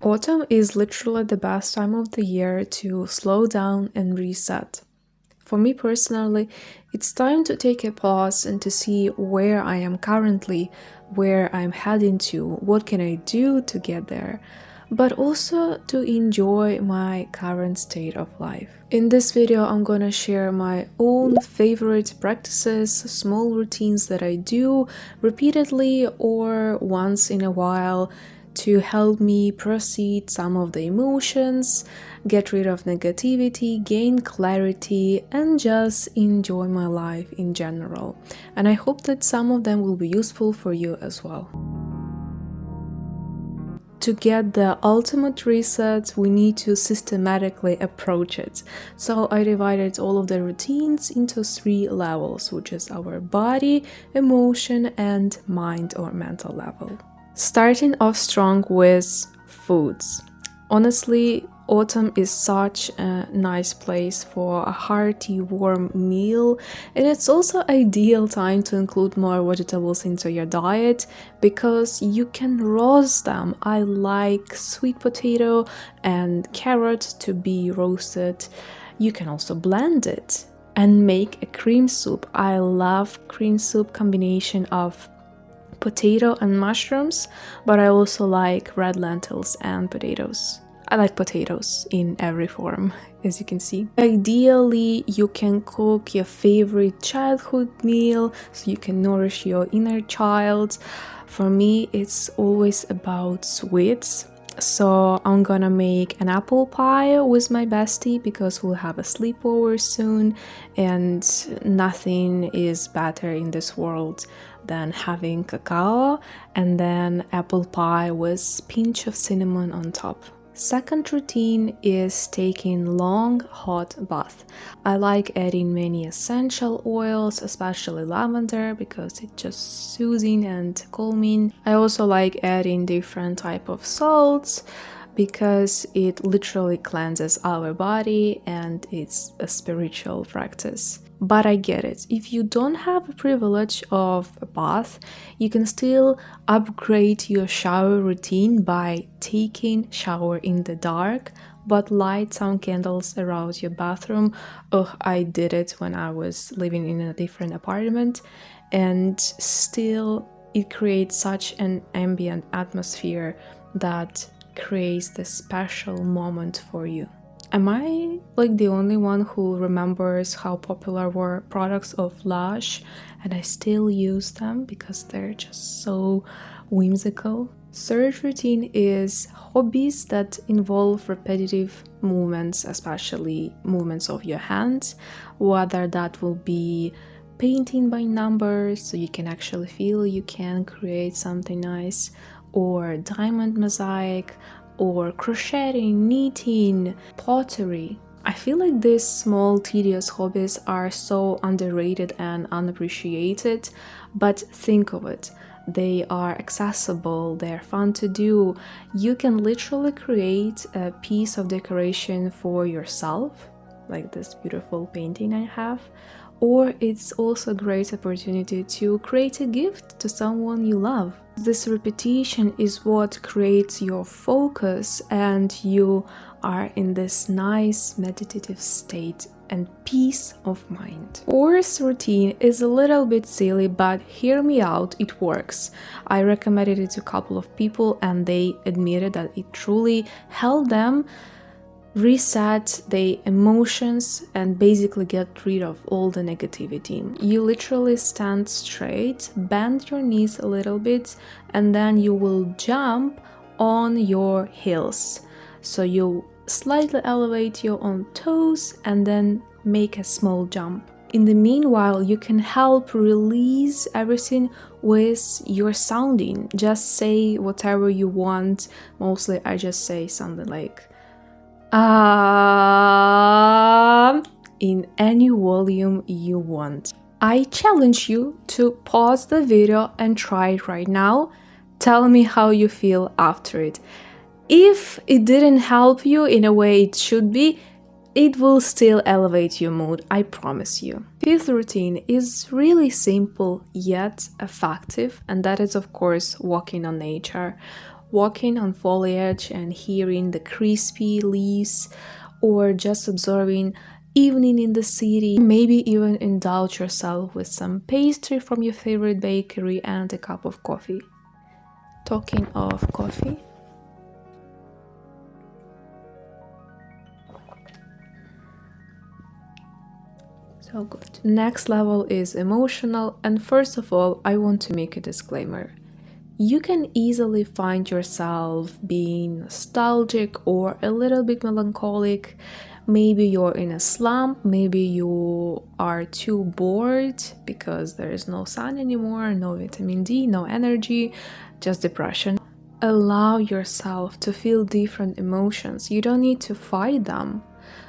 Autumn is literally the best time of the year to slow down and reset. For me personally, it's time to take a pause and to see where I am currently, where I'm heading to, what can I do to get there, but also to enjoy my current state of life. In this video, I'm gonna share my own favorite practices, small routines that I do repeatedly or once in a while to help me proceed some of the emotions, get rid of negativity, gain clarity, and just enjoy my life in general. And I hope that some of them will be useful for you as well. To get the ultimate reset, we need to systematically approach it. So I divided all of the routines into 3 levels, which is our body, emotion, and mind or mental level. Starting off strong with foods. Honestly, autumn is such a nice place for a hearty, warm meal, and it's also ideal time to include more vegetables into your diet because you can roast them. I like sweet potato and carrot to be roasted. You can also blend it and make a cream soup. I love cream soup combination of potato and mushrooms, but I also like red lentils and potatoes. I like potatoes in every form, as you can see. Ideally, you can cook your favorite childhood meal so you can nourish your inner child. For me, it's always about sweets. So I'm gonna make an apple pie with my bestie because we'll have a sleepover soon, and nothing is better in this world than having cacao and then apple pie with a pinch of cinnamon on top. Second routine is taking long hot bath. I like adding many essential oils, especially lavender, because it's just soothing and calming. I also like adding different type of salts because it literally cleanses our body and it's a spiritual practice. But I get it. If you don't have the privilege of a bath, you can still upgrade your shower routine by taking shower in the dark, but light some candles around your bathroom. Oh, I did it when I was living in a different apartment, and still it creates such an ambient atmosphere that creates the special moment for you. Am I like the only one who remembers how popular were products of Lush and I still use them because they're just so whimsical? Third routine is hobbies that involve repetitive movements, especially movements of your hands, whether that will be painting by numbers so you can actually feel you can create something nice, or diamond mosaic, or crocheting, knitting, pottery. I feel like these small, tedious hobbies are so underrated and unappreciated, but think of it. They are accessible, they're fun to do. You can literally create a piece of decoration for yourself, like this beautiful painting I have, or it's also a great opportunity to create a gift to someone you love. This repetition is what creates your focus and you are in this nice meditative state and peace of mind. Fourth routine is a little bit silly, but hear me out, it works. I recommended it to a couple of people and they admitted that it truly helped them reset the emotions and basically get rid of all the negativity. You literally stand straight, bend your knees a little bit, and then you will jump on your heels. So you slightly elevate your own toes and then make a small jump. In the meanwhile, you can help release everything with your sounding. Just say whatever you want. Mostly I just say something like in any volume you want. I challenge you to pause the video and try it right now. Tell me how you feel after it. If it didn't help you in a way it should be, it will still elevate your mood, I promise you. Fifth routine is really simple yet effective, and that is of course walking on nature. walking on foliage and hearing the crispy leaves, or just observing evening in the city. Maybe even indulge yourself with some pastry from your favorite bakery and a cup of coffee. Talking of coffee, so good. Next level is emotional, and first of all, I want to make a disclaimer. You can easily find yourself being nostalgic or a little bit melancholic. Maybe you're in a slump, maybe you are too bored because there is no sun anymore, no vitamin D, no energy, just depression. Allow yourself to feel different emotions. You don't need to fight them.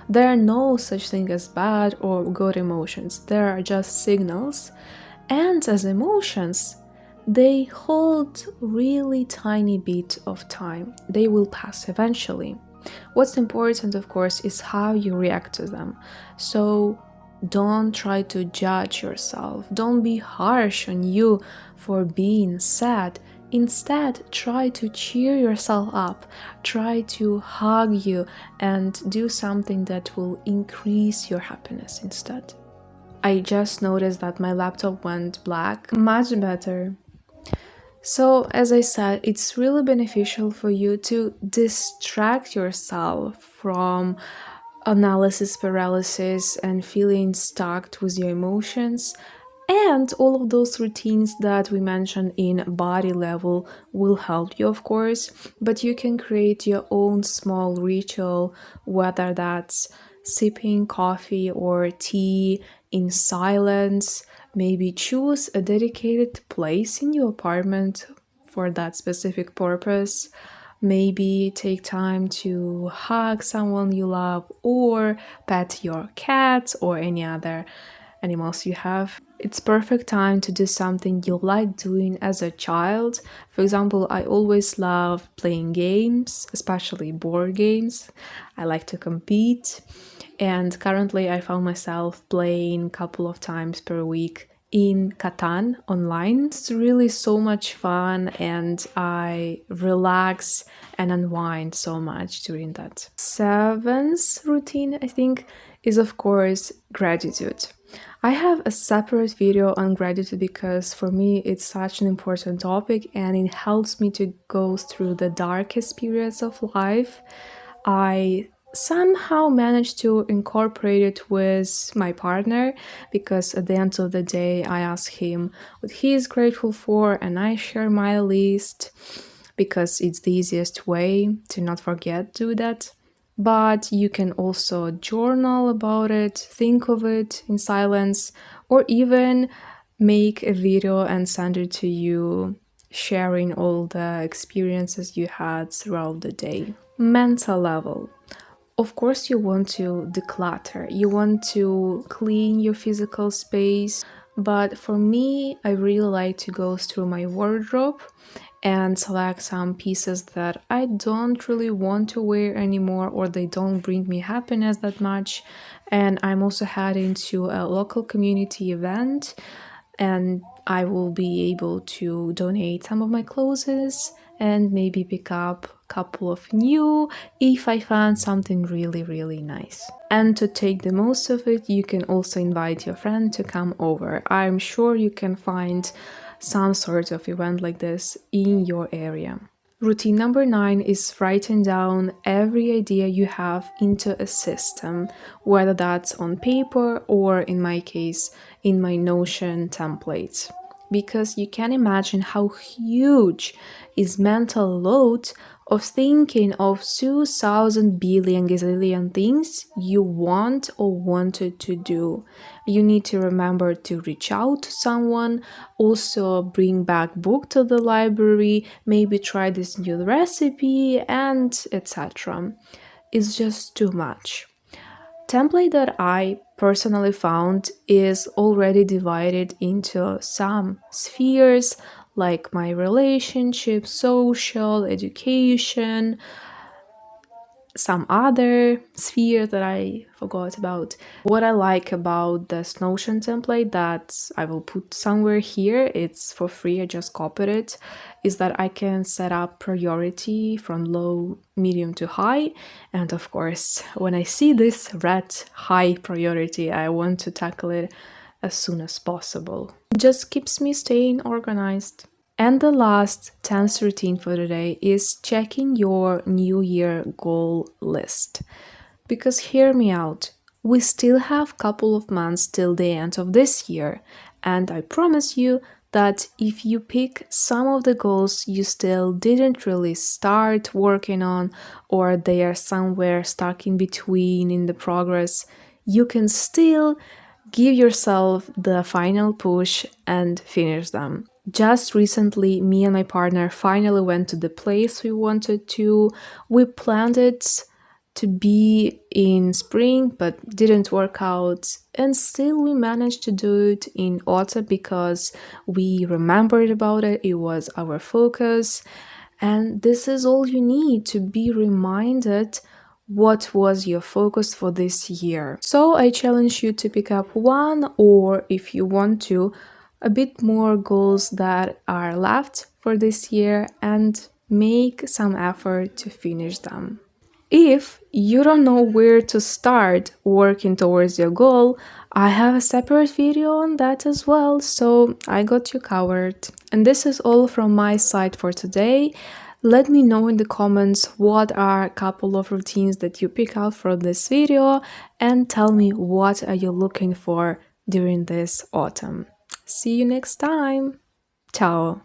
There are no such thing as bad or good emotions. There are just signals. And as emotions, they hold really tiny bit of time. They will pass eventually. What's important, of course, is how you react to them. So don't try to judge yourself. Don't be harsh on you for being sad. Instead, try to cheer yourself up. Try to hug you and do something that will increase your happiness instead. I just noticed that my laptop went black. Much better. So, as I said, it's really beneficial for you to distract yourself from analysis paralysis and feeling stuck with your emotions. And all of those routines that we mentioned in body level will help you, of course, but you can create your own small ritual, whether that's sipping coffee or tea in silence. Maybe choose a dedicated place in your apartment for that specific purpose. Maybe take time to hug someone you love or pet your cat or any other animals you have. It's perfect time to do something you like doing as a child. For example, I always love playing games, especially board games. I like to compete, and currently I found myself playing a couple of times per week in Catan online. It's really so much fun and I relax and unwind so much during that. Seventh routine, I think, is of course gratitude. I have a separate video on gratitude because for me it's such an important topic and it helps me to go through the darkest periods of life. I somehow managed to incorporate it with my partner because at the end of the day I ask him what he is grateful for and I share my list because it's the easiest way to not forget to do that. But you can also journal about it, think of it in silence, or even make a video and send it to you, sharing all the experiences you had throughout the day. Mental level. Of course, you want to declutter, you want to clean your physical space, but for me, I really like to go through my wardrobe and select some pieces that I don't really want to wear anymore or they don't bring me happiness that much. And I'm also heading to a local community event and I will be able to donate some of my clothes and maybe pick up a couple of new if I find something really nice. And to take the most of it, you can also invite your friend to come over. I'm sure you can find some sort of event like this in your area. Routine number 9 is writing down every idea you have into a system, whether that's on paper or in my case, in my Notion template. Because you can imagine how huge is mental load of thinking of 2,000 billion gazillion things you want or wanted to do. You need to remember to reach out to someone, also bring back book to the library, maybe try this new recipe, and etc. It's just too much. Template that I personally found is already divided into some spheres like my relationship, social, education, some other sphere that I forgot about. What I like about the Notion template that I will put somewhere here, it's for free, I just copied it, is that I can set up priority from low, medium to high. And of course, when I see this red high priority, I want to tackle it as soon as possible. It just keeps me staying organized. And the last 10th routine for today is checking your New Year goal list. Because hear me out, we still have a couple of months till the end of this year, and I promise you that if you pick some of the goals you still didn't really start working on, or they are somewhere stuck in between in the progress, you can still give yourself the final push and finish them. Just recently, me and my partner finally went to the place we wanted to. We planned it to be in spring, but didn't work out. And still, we managed to do it in autumn because we remembered about it. It was our focus. And this is all you need to be reminded what was your focus for this year. So I challenge you to pick up one, or if you want to, a bit more goals that are left for this year and make some effort to finish them. If you don't know where to start working towards your goal, I have a separate video on that as well, so I got you covered. And this is all from my side for today. Let me know in the comments what are a couple of routines that you pick out from this video, and tell me what are you looking for during this autumn. See you next time. Ciao.